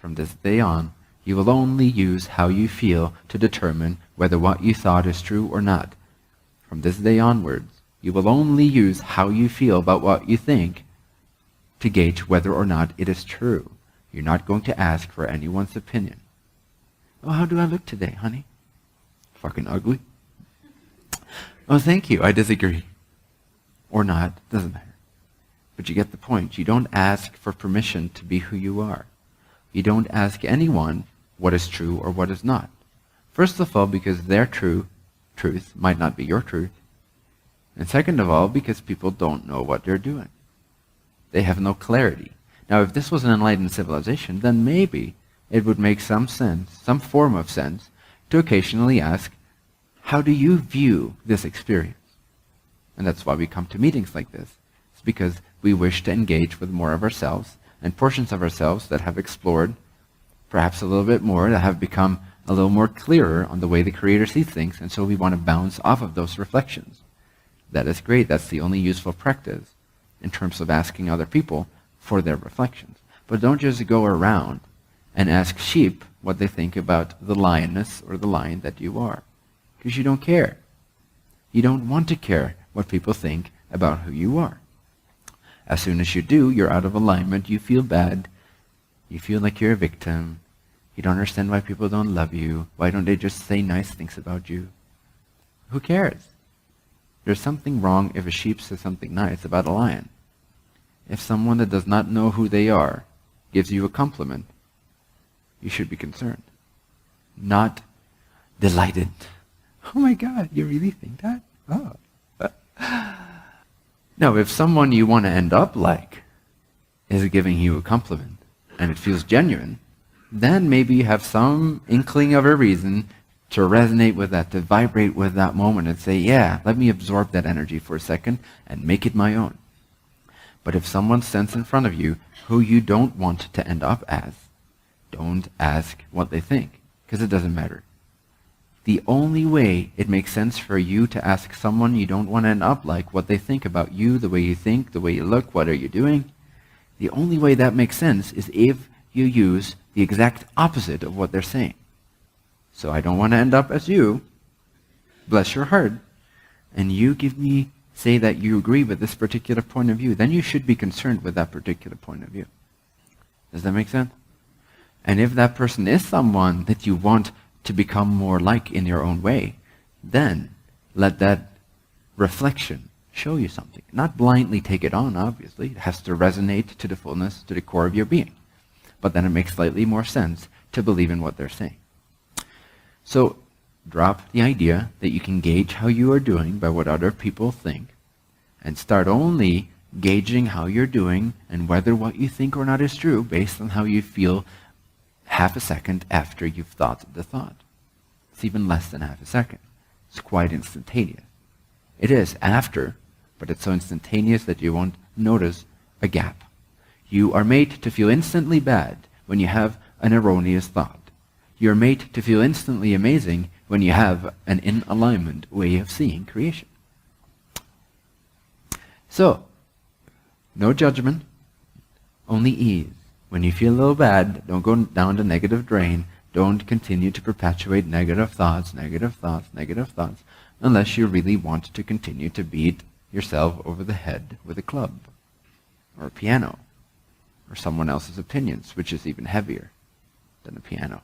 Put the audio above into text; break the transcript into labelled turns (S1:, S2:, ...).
S1: From this day on, you will only use how you feel to determine whether what you thought is true or not. From this day onwards, you will only use how you feel about what you think to gauge whether or not it is true. You're not going to ask for anyone's opinion. Oh, how do I look today, honey? Fucking ugly. Oh, thank you. I disagree. Or not. Doesn't matter. But you get the point. You don't ask for permission to be who you are. You don't ask anyone what is true or what is not. First of all, because their truth might not be your truth. And second of all, because people don't know what they're doing. They have no clarity. Now, if this was an enlightened civilization, then maybe it would make some sense, some form of sense, to occasionally ask, how do you view this experience? And that's why we come to meetings like this. It's because we wish to engage with more of ourselves and portions of ourselves that have explored perhaps a little bit more, that have become a little more clearer on the way the Creator sees things, and so we want to bounce off of those reflections. That is great. That's the only useful practice in terms of asking other people for their reflections. But don't just go around and ask sheep what they think about the lioness or the lion that you are. Because you don't care. You don't want to care what people think about who you are. As soon as you do, you're out of alignment, you feel bad, you feel like you're a victim, you don't understand why people don't love you, why don't they just say nice things about you? Who cares? There's something wrong if a sheep says something nice about a lion. If someone that does not know who they are gives you a compliment, you should be concerned, not delighted. Oh my God, you really think that? Oh. Now, if someone you want to end up like is giving you a compliment and it feels genuine, then maybe you have some inkling of a reason to resonate with that, to vibrate with that moment and say, yeah, let me absorb that energy for a second and make it my own. But if someone stands in front of you who you don't want to end up as, don't ask what they think, because it doesn't matter. The only way it makes sense for you to ask someone you don't want to end up like what they think about you, the way you think, the way you look, what are you doing, the only way that makes sense is if you use the exact opposite of what they're saying. So I don't want to end up as you, bless your heart, and you say that you agree with this particular point of view, then you should be concerned with that particular point of view. Does that make sense? And if that person is someone that you want to become more like in your own way, then let that reflection show you something. Not blindly take it on, obviously. It has to resonate to the fullness, to the core of your being. But then it makes slightly more sense to believe in what they're saying. So drop the idea that you can gauge how you are doing by what other people think, and start only gauging how you're doing and whether what you think or not is true based on how you feel half a second after you've thought the thought. It's even less than half a second. It's quite instantaneous. It is after, but it's so instantaneous that you won't notice a gap. You are made to feel instantly bad when you have an erroneous thought. You're made to feel instantly amazing when you have an in-alignment way of seeing creation. So, no judgment, only ease. When you feel a little bad, don't go down the negative drain. Don't continue to perpetuate negative thoughts, unless you really want to continue to beat yourself over the head with a club, or a piano, or someone else's opinions, which is even heavier than a piano.